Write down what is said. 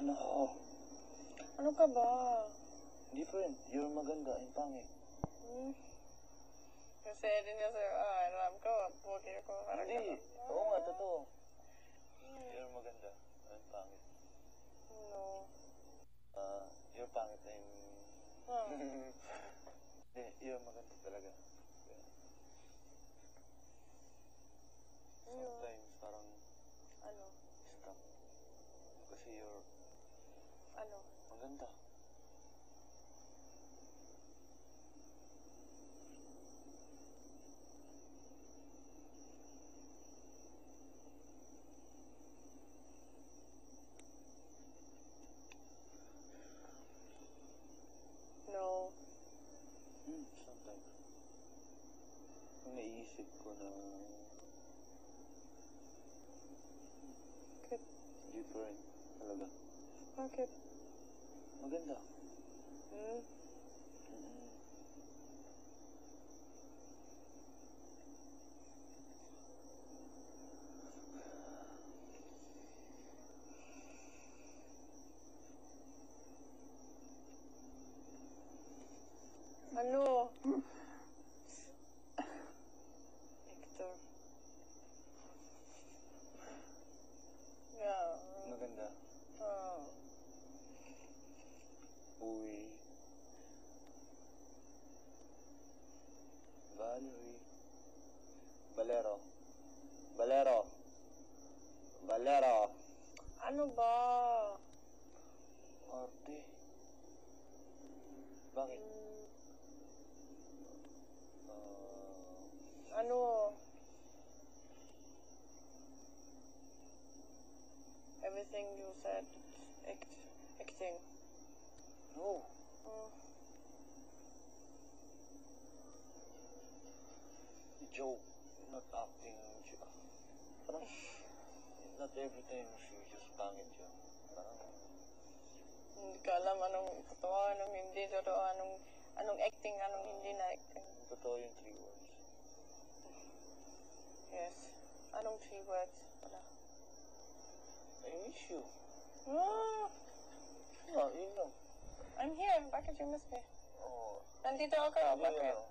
Ano? Ano ka ba? Different. You're maganda and pangit. Kasi din niya sa'yo, alam ko, puti ko. Hindi. Oo nga, totoo. You're maganda and pangit. No. You're pangit and... Hindi, you're maganda talaga. Sometimes parang... Ano? Stop. Kasi you're... Ano? Maganda. No. Sometimes. Naiisip ko na... Bakit? Different. Talaga. Bakit? Maganda. Ano? Hector. Yeah. Maganda. Uy. Valerie. Valero. Valero. Valero. Ano ba? Arte. Bakit? Ano? Everything you said, acting. No. Joke. Not acting. Parang, not every time she just pangit siya. Parang, Hindi ka alam anong totoo, anong hindi totoo, anong acting, anong hindi na acting. totoo yung 3 words. Yes. Anong 3 words? Wala. I miss you. Ah, Yun lang. I'm here. Bakit you miss me? Oo. Nandito ako. Hindi, Bakit? ano,